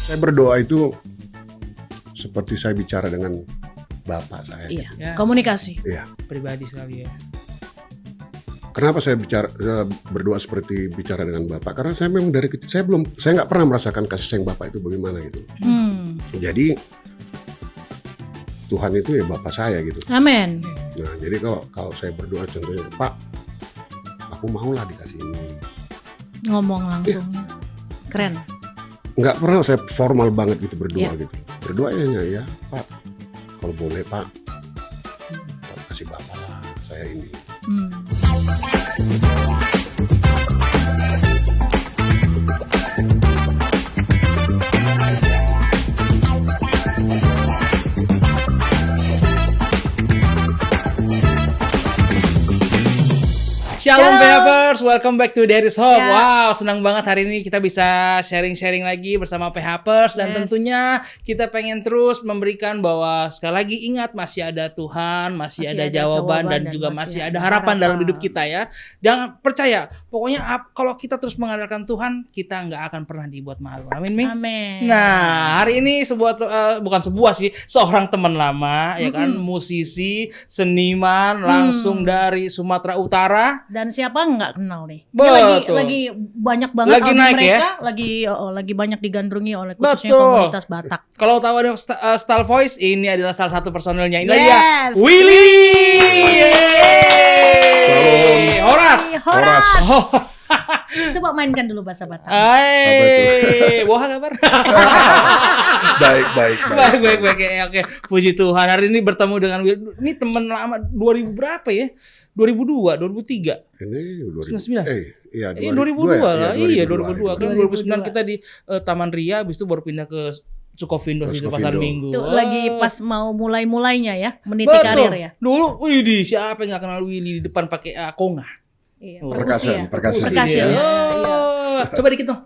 Saya berdoa itu seperti saya bicara dengan Bapak saya. Iya, Ya. komunikasi. Iya. Pribadi sekali ya. Kenapa saya berdoa seperti bicara dengan Bapak? Karena saya memang dari kecil saya nggak pernah merasakan kasih sayang Bapak itu bagaimana gitu. Jadi Tuhan itu ya Bapak saya gitu. Amin. Nah, jadi kalau saya berdoa contohnya, Pak, aku maulah dikasih ini. Ngomong langsung. Keren. Nggak pernah saya formal banget gitu berdoa Iya. gitu. Berdoa ya Pak, kalau boleh Pak, kasih Bapak lah saya ini. Shalom PHPers, welcome back to There is Hope. Ya. Wow, senang banget hari ini kita bisa sharing-sharing lagi bersama PHPers. Dan Yes. tentunya kita pengen terus memberikan bahwa sekali lagi ingat masih ada Tuhan, masih ada jawaban dan juga masih ada harapan dalam hidup kita ya. Jangan percaya, pokoknya kalau kita terus mengandalkan Tuhan, kita nggak akan pernah dibuat malu. Amin, Mi. Amin. Nah, hari ini bukan sebuah sih, seorang teman lama ya kan, musisi, seniman langsung dari Sumatera Utara. Dan siapa nggak kenal nih? Ini Betul. lagi banyak banget Lagi album naik mereka, lagi banyak digandrungi oleh khususnya Betul. komunitas Batak. Kalau tahu ada Style Voice, ini adalah salah satu personilnya. Ini Yes. dia, Willy. Salam. Horas. Horas. Oh. Coba mainkan dulu bahasa Batak. Hai, wah kabar. Baik. Baik. Oke. Puji Tuhan, hari ini bertemu dengan Willy. Ini teman lama 2000 berapa ya? 2002, 2003. Ini 99. Iya 2002 lah. Iya, 2002. Kan 2009 2002. kita di Taman Ria, habis itu baru pindah ke Sukovindo situ Pasar Minggu. Itu lagi pas mau mulai-mulainya ya, meniti karir ya. Dulu, widih, siapa yang gak kenal Willy di depan pakai konga? Iya, Oh. Perkasian. Perkasian. Oh, Iya. coba dikit dong.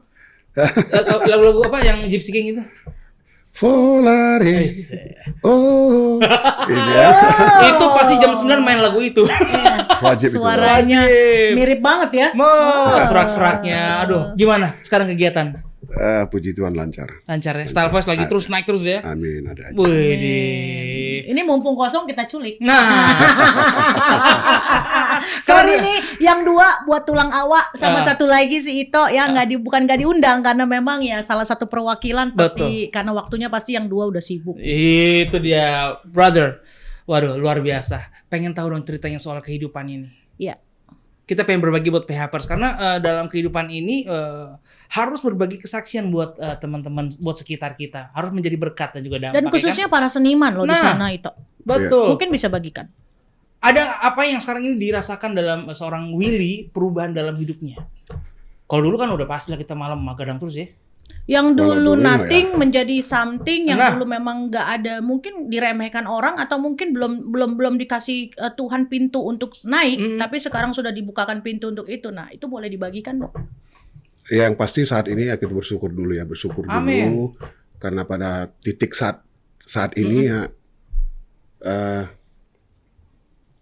Lagu-lagu apa yang Gypsy King itu? Volare. Oh. Ini ya. Itu pasti jam 9 main lagu itu. Wajib itu. Suaranya Wajib. mirip banget ya. Serak-seraknya. Aduh, gimana sekarang kegiatan? Puji Tuhan lancar. Lancar ya? Style Voice lagi terus naik terus ya? Amin, ada aja. Widih. Ini mumpung kosong kita culik. Nah, Sorry nih, yang dua buat tulang awak sama satu lagi si Ito ya bukan nggak diundang karena memang ya salah satu perwakilan pasti karena waktunya pasti yang dua udah sibuk. itu dia, brother. Waduh, luar biasa. Pengen tahu dong ceritanya soal kehidupan ini. Iya. Kita pengen berbagi buat PHPers karena dalam kehidupan ini harus berbagi kesaksian buat teman-teman, buat sekitar kita. Harus menjadi berkat dan juga dampak. Dan khususnya para seniman loh di Nah. sana Ito. Betul. Mungkin bisa bagikan. Ada apa yang sekarang ini dirasakan dalam seorang Willy, perubahan dalam hidupnya? Kalau dulu kan udah pasti lah kita malam magadang terus ya. Yang Kalau dulu dulu nothing menjadi something, yang Nah. dulu memang nggak ada, mungkin diremehkan orang atau mungkin belum dikasih Tuhan pintu untuk naik, tapi sekarang sudah dibukakan pintu untuk itu. Nah, itu boleh dibagikan dong. Ya, yang pasti saat ini ya kita bersyukur dulu Amin. dulu karena pada titik saat ini ya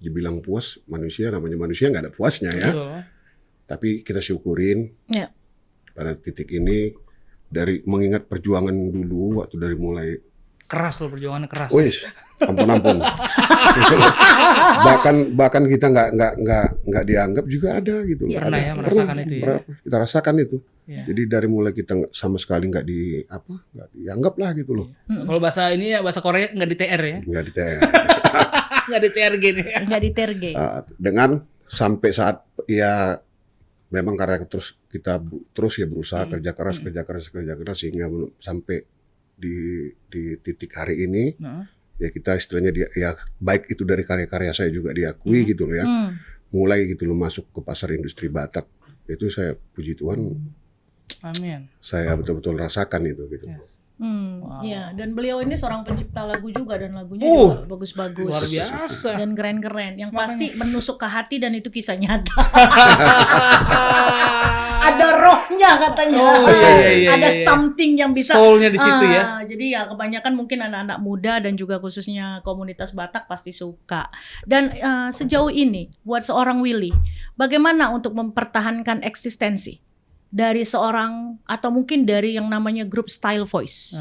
dibilang puas namanya manusia nggak ada puasnya ya. Betul. Tapi kita syukurin Ya. pada titik ini dari mengingat perjuangan dulu waktu dari mulai Keras loh, perjuangannya keras. wis ampun. bahkan kita nggak dianggap juga ada gitu loh. Pernah Ada. ya merasakan itu ya. Kita rasakan itu. Ya. Jadi dari mulai kita sama sekali nggak dianggap lah gitu loh. Kalau bahasa ini ya, bahasa Korea nggak di TR ya. Nggak di TR. Nggak di TR gini. Nggak diterge. Dengan sampai saat ya memang karena kita terus ya berusaha kerja keras sehingga sampai di titik hari ini Nah. ya kita istilahnya ya baik itu dari karya-karya saya juga diakui gitu loh ya. Mulai gitu loh masuk ke pasar industri Batak itu saya puji Tuhan Amin. saya betul-betul rasakan itu gitu. Yes. Wow. Ya, dan beliau ini seorang pencipta lagu juga dan lagunya juga bagus-bagus. Luar biasa. Dan keren-keren. Yang pasti menusuk ke hati dan itu kisah nyata. Ada rohnya katanya. Oh, iya, Ada iya. something yang bisa. Soulnya di situ ya. Jadi ya kebanyakan mungkin anak-anak muda dan juga khususnya komunitas Batak pasti suka. Dan sejauh ini buat seorang Willy, bagaimana untuk mempertahankan eksistensi? dari seorang atau mungkin dari yang namanya grup Style Voice?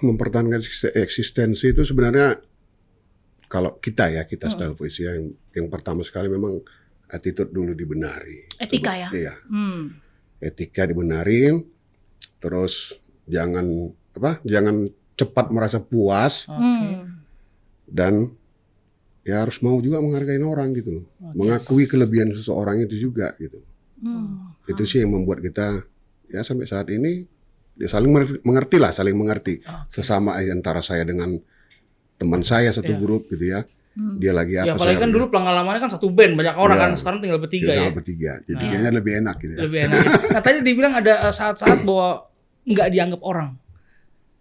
Mempertahankan eksistensi itu sebenarnya kalau kita Style Voice ya, yang pertama sekali memang attitude dulu dibenari. Etika ya? Iya. Etika dibenarin, terus jangan cepat merasa puas dan ya harus mau juga menghargai orang gitu loh. Mengakui kelebihan seseorang itu juga gitu. Itu sih yang membuat kita ya sampai saat ini ya saling mengerti sesama antara saya dengan teman saya satu grup gitu ya. Dia lagi apa? Ya apalagi kan dulu pengalamannya kan satu band banyak orang kan, sekarang tinggal bertiga ya. Jadi kayaknya lebih enak gitu ya. Lebih enak. Nah tadi dibilang ada saat-saat bahwa nggak dianggap orang.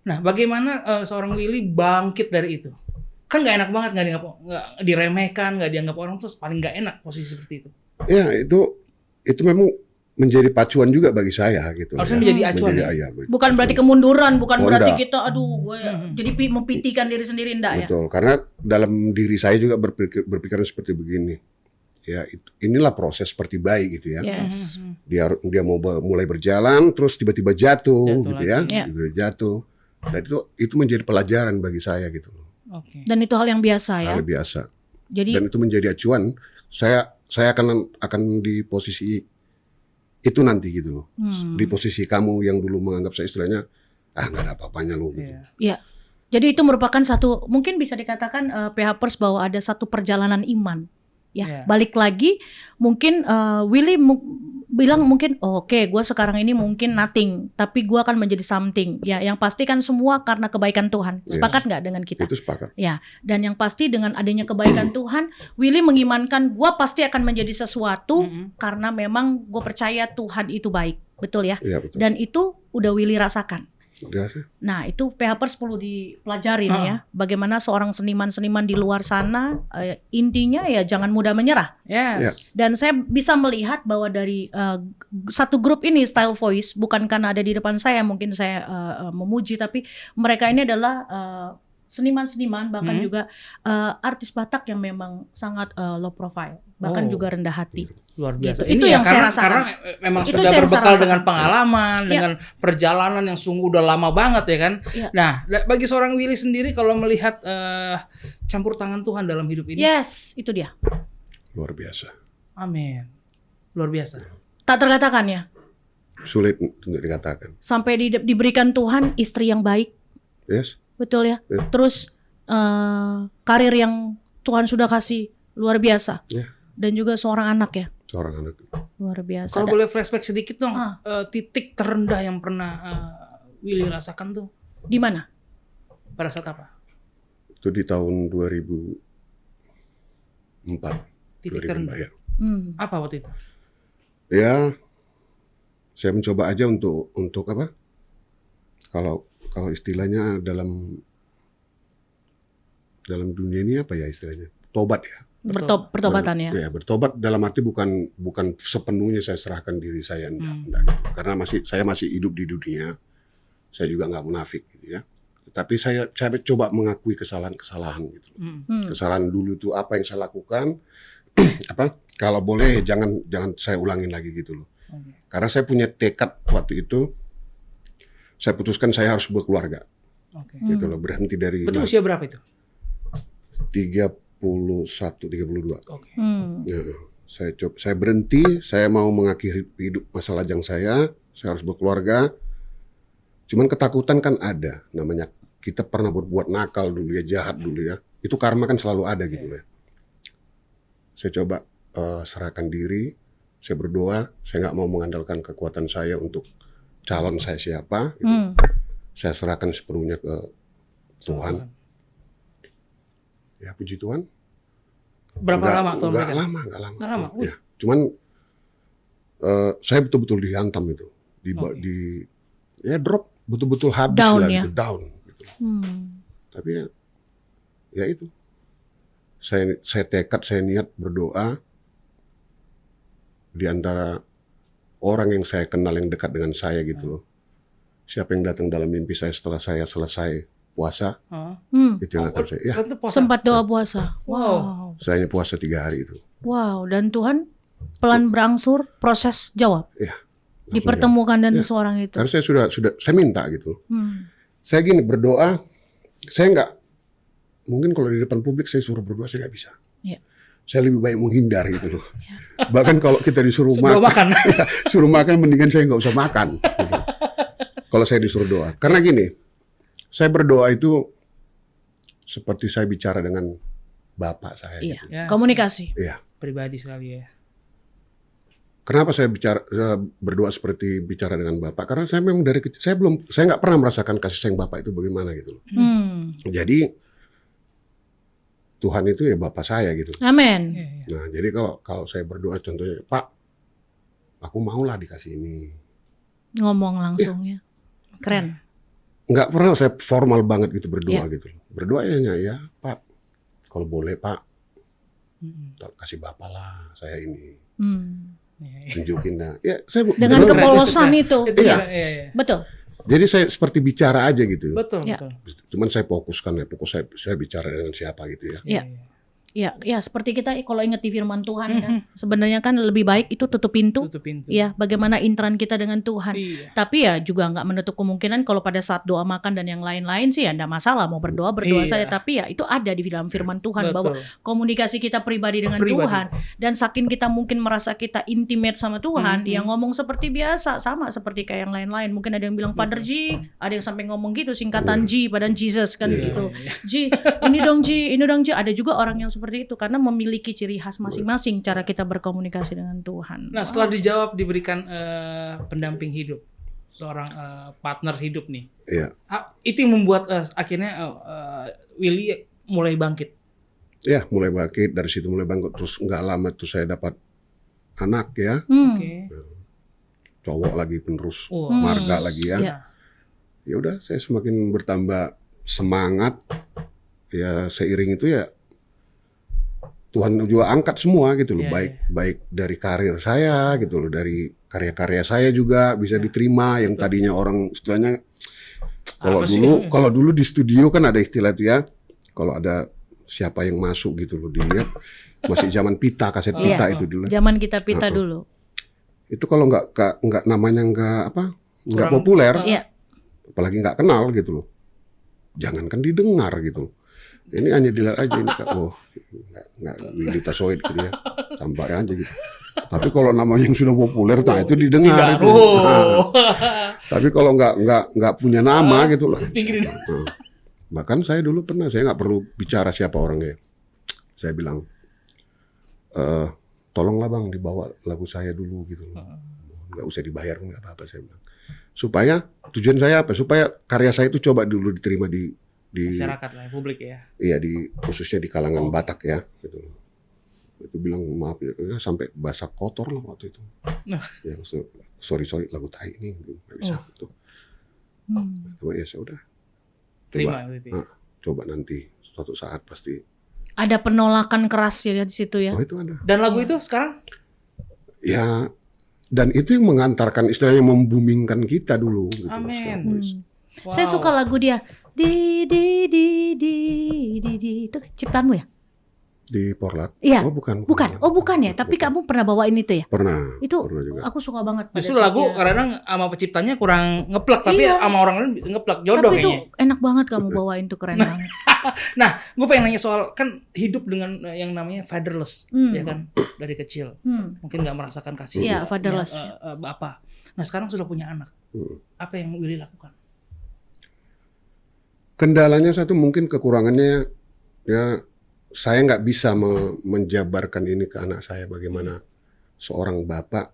Nah bagaimana seorang Willy bangkit dari itu? Kan nggak enak banget nggak diremehkan, nggak dianggap orang, terus paling nggak enak posisi seperti itu. Ya itu memang menjadi pacuan juga bagi saya gitu. Harusnya menjadi acuan ya? Bukan berarti kemunduran, bukan berarti kita gue jadi mempitikan diri sendiri, enggak ya? Betul, karena dalam diri saya juga berpikiran seperti begini. Ya inilah proses seperti bayi gitu ya. Yes. Dia mau mulai berjalan terus tiba-tiba jatuh gitu lagi. ya. Jatuh. Dan itu menjadi pelajaran bagi saya gitu loh. Dan itu hal yang biasa ya. Hal biasa. Jadi dan itu menjadi acuan. Saya akan di posisi itu nanti gitu loh. Di posisi kamu yang dulu menganggap saya istilahnya nggak ada apa-apanya loh gitu. Iya. Jadi itu merupakan satu, mungkin bisa dikatakan PHPers bahwa ada satu perjalanan iman. Ya, balik lagi mungkin Willy bilang mungkin oke, gue sekarang ini mungkin nothing, tapi gue akan menjadi something. Ya, yang pasti kan semua karena kebaikan Tuhan. Sepakat nggak dengan kita? Itu sepakat. Ya, dan yang pasti dengan adanya kebaikan Tuhan, Willy mengimankan gue pasti akan menjadi sesuatu karena memang gue percaya Tuhan itu baik, betul ya? Iya, betul. Dan itu udah Willy rasakan. Biasa. Nah itu PHPers perlu dipelajarin ya. Bagaimana seorang seniman-seniman di luar sana intinya ya jangan mudah menyerah. Yes. Dan saya bisa melihat bahwa dari satu grup ini Style Voice, bukan karena ada di depan saya mungkin saya memuji, tapi mereka ini adalah seniman-seniman bahkan juga artis Batak yang memang sangat low profile, bahkan juga rendah hati. Luar biasa. Gitu. Itu yang saya rasakan. Karena memang Itu sudah yang saya berbekal rasakan. dengan pengalaman, dengan perjalanan yang sungguh udah lama banget ya kan. Nah, bagi seorang Willy sendiri kalau melihat campur tangan Tuhan dalam hidup ini. Yes, itu dia. Luar biasa. Amin. Luar biasa. Tak terkatakan ya. Sulit untuk dikatakan. Sampai diberikan Tuhan istri yang baik. Yes. Betul ya. Terus karir yang Tuhan sudah kasih luar biasa. Dan juga seorang anak ya. Seorang anak. Luar biasa. Kalau boleh flashback sedikit dong, titik terendah yang pernah Willy rasakan tuh di mana? Pada saat apa? Itu di tahun 2004. Titik terendah. Ya. Apa waktu itu? Ya, saya mencoba aja untuk apa? Kalau istilahnya dalam dunia ini apa ya istilahnya? Tobat ya. Pertobatan ya. Ya, bertobat dalam arti bukan sepenuhnya saya serahkan diri saya enggak. Karena saya masih hidup di dunia. Saya juga nggak munafik gitu ya. Tapi saya coba mengakui kesalahan gitu. Kesalahan dulu itu apa yang saya lakukan, kalau boleh jangan saya ulangin lagi gitu loh. Karena saya punya tekad waktu itu, saya putuskan saya harus berkeluarga. Gitu loh, berhenti dari. Betul usia berapa itu? 32. Ya, saya berhenti, saya mau mengakhiri hidup masa lajang saya harus berkeluarga. Cuman ketakutan kan ada, namanya kita pernah berbuat nakal dulu ya, jahat dulu ya. Itu karma kan selalu ada gitu ya. Saya coba serahkan diri, saya berdoa, saya nggak mau mengandalkan kekuatan saya untuk calon saya siapa. Gitu. Saya serahkan sepenuhnya ke Tuhan. Ya puji Tuhan. Berapa lama tuh? Nggak lama. Ya. Cuman saya betul-betul dihantam itu, drop, betul-betul habis down, lah, ya? gitu, down. Gitu. Tapi ya itu, saya tekad, saya niat berdoa di antara orang yang saya kenal yang dekat dengan saya gitu loh. Siapa yang datang dalam mimpi saya setelah saya selesai puasa, itu yang akan saya. Ya. Sempat doa puasa. Wow. Saya puasa 3 hari itu. Wow, dan Tuhan pelan berangsur, proses jawab. Iya. Dipertemukan dan seorang itu. Karena saya sudah saya minta gitu. Saya gini berdoa, saya nggak mungkin kalau di depan publik saya suruh berdoa saya nggak bisa. Iya. Saya lebih baik menghindar gitu loh. Bahkan kalau kita disuruh makan. suruh makan mendingan saya nggak usah makan. Gitu. Kalau saya disuruh doa, karena gini, saya berdoa itu seperti saya bicara dengan Bapak saya. Iya. Gitu. Ya, Komunikasi. Iya. pribadi sekali ya. Kenapa saya berdoa seperti bicara dengan Bapak? Karena saya memang dari kecil, saya nggak pernah merasakan kasih sayang Bapak itu bagaimana gitu loh. Jadi Tuhan itu ya Bapak saya gitu. Amin. Nah, jadi kalau saya berdoa contohnya, Pak, aku maulah dikasih ini. Ngomong langsung ya. Keren. Nggak pernah saya formal banget gitu berdoa gitu. Berdoa ya Pak, kalau boleh Pak, kasih Bapak lah saya ini. Tunjukin dah. Ya, saya Dengan kepolosan itu. Iya. Betul. Jadi saya seperti bicara aja gitu. Betul. Cuman saya fokuskan ya, saya bicara dengan siapa gitu ya. Iya. Ya, seperti kita kalau ingat di firman Tuhan kan, sebenarnya kan lebih baik itu tutup pintu. Ya, bagaimana intiran kita dengan Tuhan. Iya. Tapi ya juga nggak menutup kemungkinan kalau pada saat doa makan dan yang lain-lain sih ya nggak masalah mau berdoa saja. Tapi ya itu ada di dalam firman Tuhan bahwa komunikasi kita pribadi dengan Tuhan dan saking kita mungkin merasa kita intimate sama Tuhan, yang ngomong seperti biasa sama seperti kayak yang lain-lain. Mungkin ada yang bilang Father G, ada yang sampai ngomong gitu singkatan G padahal Jesus kan gitu. G, ini dong G. Ada juga orang yang seperti itu karena memiliki ciri khas masing-masing cara kita berkomunikasi dengan Tuhan. Nah, setelah dijawab diberikan pendamping hidup, seorang partner hidup nih. Iya. Itu yang membuat akhirnya Willy mulai bangkit. Ya, mulai bangkit, dari situ mulai bangkit, terus nggak lama tuh saya dapat anak ya. Oke. Cowok lagi penerus marga lagi ya. Ya udah, saya semakin bertambah semangat. Ya seiring itu ya Tuhan juga angkat semua gitu loh, baik dari karir saya gitu loh, dari karya-karya saya juga bisa diterima yang tadinya orang istilahnya kalau dulu di studio kan ada istilah itu ya, kalau ada siapa yang masuk gitu loh dilihat masih zaman pita, kaset pita itu dulu. Zaman kita pita dulu. Itu kalau nggak namanya nggak populer, apalagi nggak kenal gitu loh, jangankan didengar gitu loh. Ini hanya dilihat aja ini nggak Willy Tasoid gitu ya, sampai aja gitu. Tapi kalau namanya yang sudah populer, nah itu didengar itu. Tapi kalau nggak punya nama gitu loh. Bahkan saya dulu pernah, saya nggak perlu bicara siapa orangnya. Saya bilang, tolonglah bang dibawa lagu saya dulu gitu. Nggak usah dibayar, nggak apa-apa saya bilang. Supaya tujuan saya apa? Supaya karya saya itu coba dulu diterima di masyarakat lah, publik ya. Iya, khususnya di kalangan Batak ya gitu. Itu bilang maaf ya, sampai bahasa kotor lah waktu itu. Ya, sorry lagu tai ini nggak bisa gitu. Ya sudah. Terima gitu ya. Coba nanti suatu saat pasti. Ada penolakan keras ya di situ ya. Oh itu ada. Dan lagu itu sekarang? Ya, dan itu yang mengantarkan istilahnya membumingkan kita dulu. Gitu, amin. Wow. Saya suka lagu dia. Di itu ciptaanmu ya? Di Porlat? Iya. Oh bukan. Oh bukan ya, tapi kamu pernah bawain itu ya? Pernah. Itu pernah juga. Aku suka banget. Justru lagu kadang sama penciptanya kurang ngeplak, tapi sama orang lain ngeplak, jodoh tapi kayaknya. Itu enak banget kamu bawain tuh, keren banget. Nah, gue pengen nanya soal kan hidup dengan yang namanya fatherless, ya kan, dari kecil. Mungkin nggak merasakan kasih. Iya, fatherless. Bapak. Nah, sekarang sudah punya anak. Apa yang Willy lakukan? Kendalanya satu mungkin kekurangannya ya saya nggak bisa menjabarkan ini ke anak saya bagaimana seorang bapak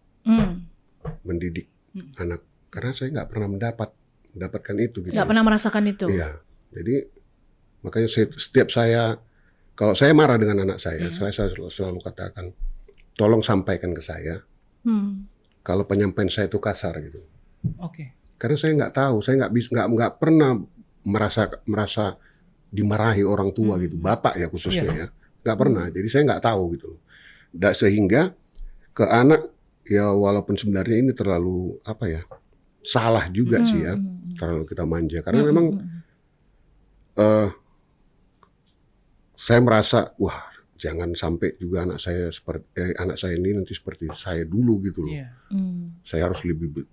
mendidik anak, karena saya nggak pernah mendapatkan itu gitu. Nggak pernah merasakan itu. Iya, jadi makanya setiap kalau saya marah dengan anak saya selalu katakan tolong sampaikan ke saya kalau penyampaian saya itu kasar gitu. Oke. Karena saya nggak tahu, saya nggak pernah merasa dimarahi orang tua gitu, bapak ya khususnya ya, nggak pernah. Jadi saya nggak tahu gitu, sehingga ke anak ya walaupun sebenarnya ini terlalu salah juga sih ya, terlalu kita manja karena memang saya merasa wah jangan sampai juga anak saya ini nanti seperti saya dulu gitu loh. Iya. Saya harus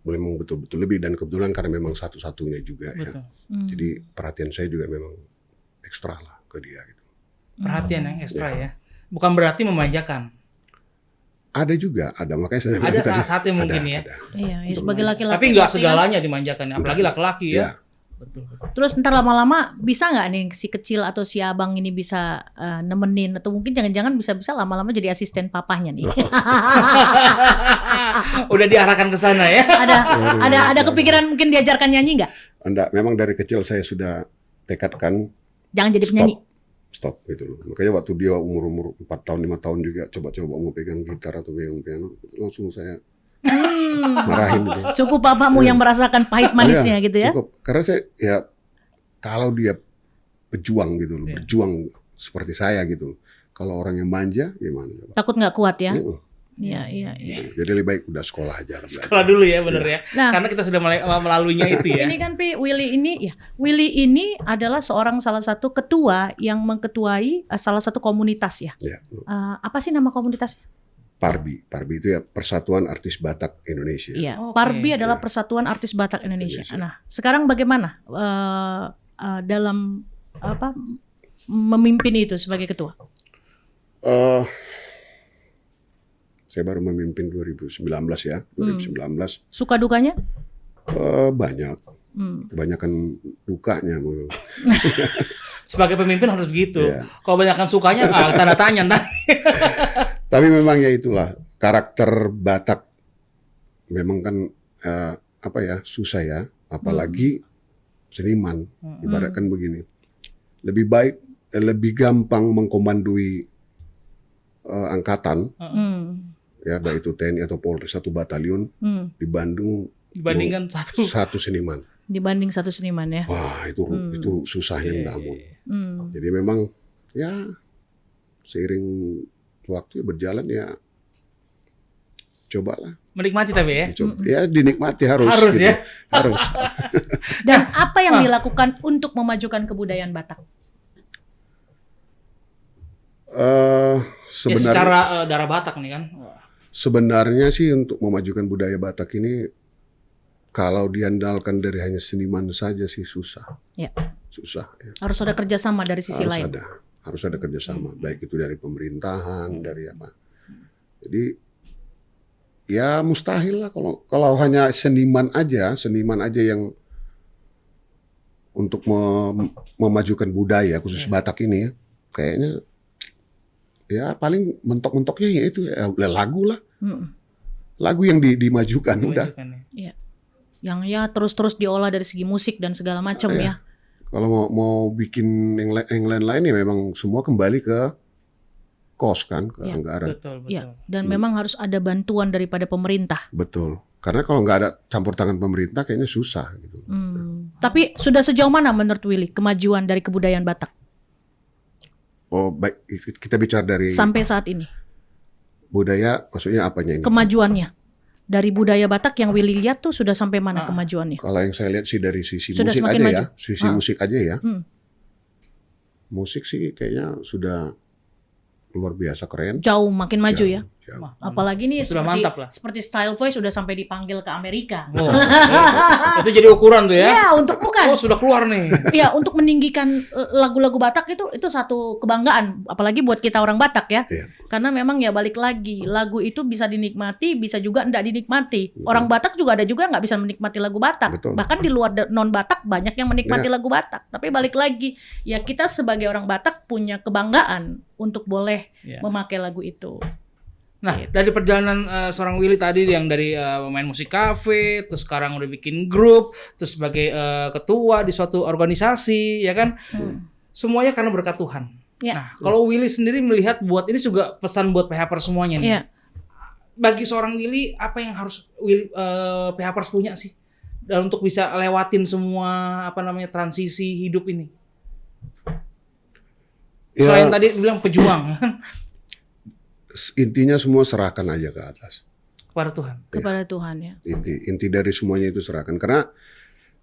memang betul-betul lebih, dan kebetulan karena memang satu-satunya juga ya. Betul. Jadi perhatian saya juga memang ekstra lah ke dia gitu. Perhatian yang ekstra ya. Bukan berarti memanjakan. Ada juga, makanya saya Ada bilang tadi, saat-saatnya mungkin ya. ada. Iya, ya sebagai laki-laki. Tapi nggak pasti segalanya dimanjakan, apalagi laki-laki ya. Ya, Betul. Terus ntar lama-lama bisa nggak nih si kecil atau si abang ini bisa nemenin, atau mungkin jangan-jangan bisa-bisa lama-lama jadi asisten papahnya nih. Udah diarahkan ke sana ya. ada kepikiran mungkin diajarkan nyanyi nggak? Enggak, memang dari kecil saya sudah tekadkan Jangan jadi penyanyi. stop gitu loh. Makanya waktu dia umur 4 tahun 5 tahun juga coba-coba mau pegang gitar atau pegang piano, langsung saya marahin gitu. Cukup papamu yang merasakan pahit manisnya gitu ya. Cukup. Karena saya ya kalau dia pejuang gitu loh, berjuang seperti saya gitu loh. Kalau orang yang manja gimana coba? Takut nggak kuat ya? Iya. Iya. Jadi lebih baik udah sekolah aja. Sekolah dulu ya, bener ya. Nah, Karena kita sudah melaluinya itu ya. ini kan Willy ini adalah salah satu ketua yang mengketuai salah satu komunitas ya. Ya. Apa sih nama komunitasnya? Parbi itu ya Persatuan Artis Batak Indonesia. Iya, Oke. Parbi adalah Persatuan Artis Batak Indonesia. Nah, sekarang bagaimana dalam memimpin itu sebagai ketua? Saya baru memimpin 2019 ya, 2019. Suka dukanya? Banyak. Kebanyakan dukanya. Sebagai pemimpin harus begitu. Iya. Kalau banyakkan sukanya, tanda tanya. Tapi memang ya itulah karakter Batak. Memang kan susah ya, apalagi seniman. Ibaratkan begini, lebih gampang mengkomandoi angkatan, ya baik itu TNI atau Polri, satu batalion Dibandingkan satu seniman. Dibanding satu seniman ya. Wah itu susahnya minta ampun. Jadi memang ya seiring waktu berjalan ya cobalah. Menikmati tapi ya. Ya dinikmati harus. Harus gitu. ya. Harus. Dan apa yang dilakukan untuk memajukan kebudayaan Batak? Ya secara darah Batak nih kan. Sebenarnya sih untuk memajukan budaya Batak ini kalau diandalkan dari hanya seniman saja sih susah. Ya. Susah ya. Harus ada kerjasama dari sisi lain. Harus ada kerjasama, baik itu dari pemerintahan, dari apa. Jadi ya mustahil lah kalau hanya seniman aja yang untuk memajukan budaya khusus Batak ini ya, kayaknya ya paling mentok-mentoknya ya itu ya lagu lah. Lagu yang dimajukan udah. Iya. Yang ya terus diolah dari segi musik dan segala macam ya. Kalau mau bikin yang lain-lain ya memang semua kembali ke kos kan, ke anggaran. Betul. Iya. Dan memang harus ada bantuan daripada pemerintah. Betul. Karena kalau nggak ada campur tangan pemerintah kayaknya susah gitu. Tapi sudah sejauh mana menurut Willy kemajuan dari kebudayaan Batak? Oh, baik kita bicara dari sampai saat ini. Budaya maksudnya apanya ini? Kemajuannya. Dari budaya Batak yang Willy lihat tuh sudah sampai mana kemajuannya? Kalau yang saya lihat sih dari sisi sudah musik aja maju. Ya. Sisi musik aja ya. Musik sih kayaknya sudah luar biasa keren. Jauh makin maju ya. Jauh. Apalagi nih sudah mantap lah. Seperti Style Voice sudah sampai dipanggil ke Amerika. Oh, itu jadi ukuran tuh ya. Ya, untuk bukan. Oh, sudah keluar nih. Ya, untuk meninggikan lagu-lagu Batak itu satu kebanggaan, apalagi buat kita orang Batak ya. Iya. Karena memang ya balik lagi, lagu itu bisa dinikmati, bisa juga enggak dinikmati. Orang Batak juga ada juga nggak bisa menikmati lagu Batak. Betul. Bahkan di luar non Batak banyak yang menikmati lagu Batak. Tapi balik lagi, ya kita sebagai orang Batak punya kebanggaan untuk boleh memakai lagu itu. Nah, dari perjalanan seorang Willy tadi yang dari pemain musik kafe, terus sekarang udah bikin grup, terus sebagai ketua di suatu organisasi, ya kan? Semuanya karena berkat Tuhan. Ya. Nah, kalau Willy sendiri melihat buat ini juga pesan buat PHPers semuanya nih. Ya. Bagi seorang Willy, apa yang harus PHPers punya sih? Dan untuk bisa lewatin semua transisi hidup ini. Ya, selain tadi bilang pejuang. Intinya semua serahkan aja ke atas. Kepada Tuhan. Kepada Tuhan ya. Inti dari semuanya itu serahkan. Karena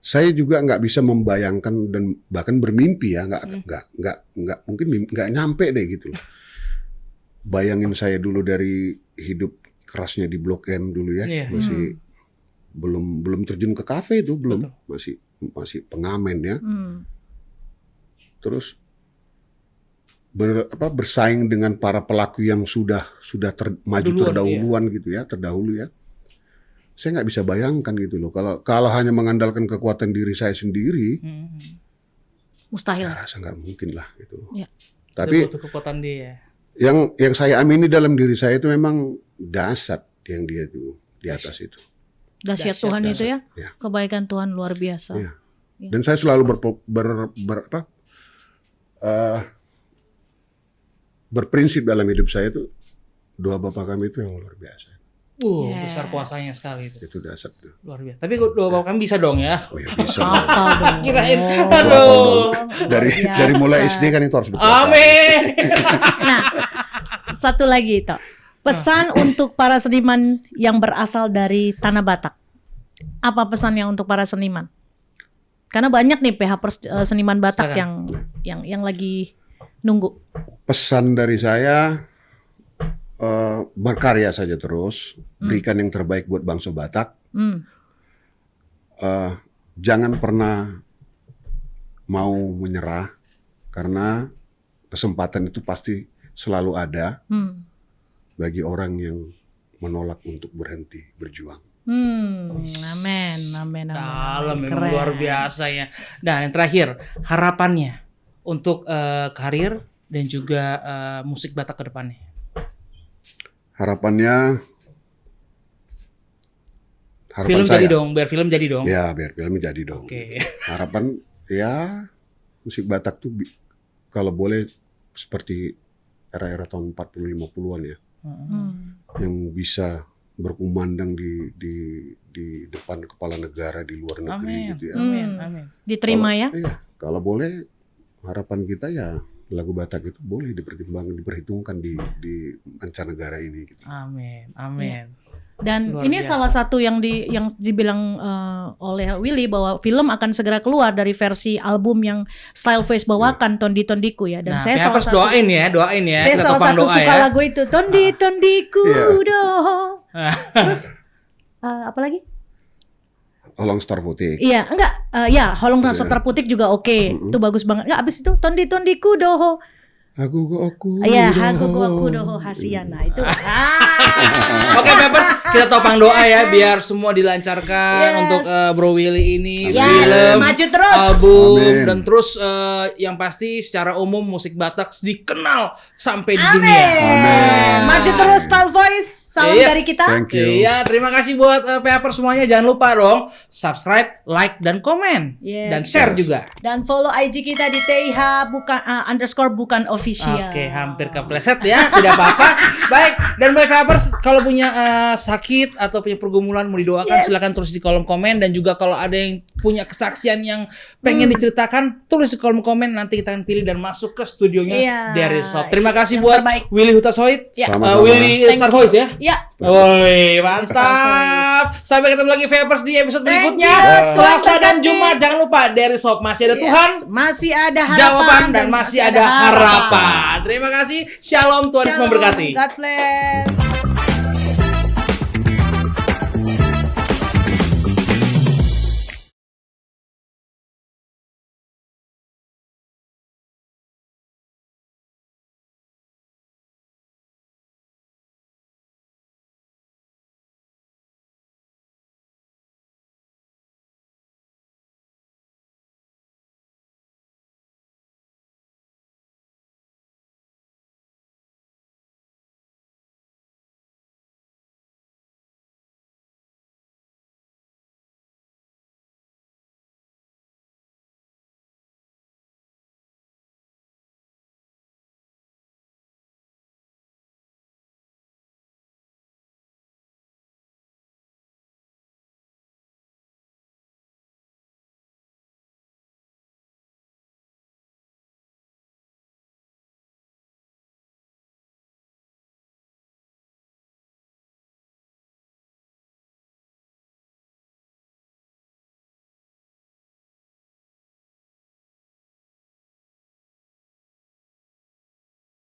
saya juga nggak bisa membayangkan dan bahkan bermimpi ya nggak mungkin nggak nyampe deh gitu loh. bayangin saya dulu dari hidup kerasnya di Blok M dulu ya, Iya. masih belum terjun ke kafe itu, belum, Betul. masih pengamen ya. Terus bersaing dengan para pelaku yang sudah maju terdahuluan gitu ya, terdahulu ya. Saya nggak bisa bayangkan gitu loh. Kalau hanya mengandalkan kekuatan diri saya sendiri, Mustahil. saya rasa nggak mungkin lah gitu. Ya. Tapi itu kekuatan dia. yang saya amini dalam diri saya itu memang dahsyat yang dia itu di atas itu. Dahsyat Tuhan itu ya. Ya. Kebaikan Tuhan luar biasa. Ya. Dan saya selalu berprinsip dalam hidup saya itu, doa Bapa kami itu yang luar biasa. Yes. Besar kuasanya sekali itu. Itu dahsyat tuh. Luar biasa. Tapi doa Bapak kami bisa dong ya. Oh ya bisa. Apa dong? Kirain. Doa Aduh. dong. Dari Biasa. mulai SD kan itu harus berdoa. Amin. Nah, satu lagi itu. Pesan untuk para seniman yang berasal dari Tanah Batak. Apa pesannya untuk para seniman? Karena banyak nih PH seniman Batak yang lagi nunggu. Pesan dari saya, berkarya saja terus, berikan yang terbaik buat bangsa Batak. Jangan pernah mau menyerah, karena kesempatan itu pasti selalu ada bagi orang yang menolak untuk berhenti berjuang. Amin. Dalam, memang Keren. luar biasa ya. Nah, yang terakhir, harapannya untuk karir dan juga musik Batak ke depannya. Harapan Film saya, jadi dong, biar film jadi dong. ya biar film jadi dong. Oke. Harapan ya musik Batak tuh kalau boleh seperti era-era tahun 40-50-an ya, yang bisa berkumandang di depan kepala negara di luar negeri Amin. gitu ya. Amin. Diterima ya. Iya, kalau boleh harapan kita ya lagu Batak itu boleh diperhitungkan di mancanegara ini gitu. Amin. Dan Luar ini biasa. salah satu yang dibilang oleh Willy bahwa film akan segera keluar dari versi album yang Style Face bawakan, Tondi Tondiku ya. Dan Nah, saya salah salah satu doain ya. saya Kita salah topang satu doa suka ya. lagu itu Tondi Tondiku Iya. doho. Terus apa lagi? Holong Star Putih. Iya, enggak ya Holong Iya. Soter Putik juga oke. Itu bagus banget. Enggak, abis itu Tondi Tondiku doho. Aku Iya, aku doho hasiana itu. Oke, Peppers, kita topang doa ya biar semua dilancarkan Yes. untuk Bro Willy ini, Yes, film, maju terus. album, Amin. dan terus yang pasti secara umum musik Batak dikenal sampai di Amin. dunia. Amin. Maju terus Style Voice. Salam Yes. dari kita. Thank you. Iya, terima kasih buat Peppers semuanya. Jangan lupa dong subscribe, like, dan komen, Yes. dan share Yes. juga. Dan follow IG kita di TIH bukan official. Oke, hampir kepleset ya, tidak apa-apa. Baik, dan buat Peppers kalau punya sakit atau punya pergumulan mau didoakan, Yes. silakan tulis di kolom komen. Dan juga kalau ada yang punya kesaksian yang pengen diceritakan, tulis di kolom komen. Nanti kita akan pilih dan masuk ke studionya Iya. dari Shop. Terima kasih Yang buat terbaik. Willy Hutasoid, Ya. Sama-sama. Willy Thank Star you. Voice ya. Ya. Woi, mantap. Voice. Sampai ketemu lagi Peppers di episode Thank berikutnya. you. Selasa dan Berkati. Jumat jangan lupa dari Shop masih ada Yes. Tuhan, Masih ada harapan jawaban, dan masih ada harapan. Terima kasih. Shalom, Tuhan Yesus Shalom. memberkati. God bless.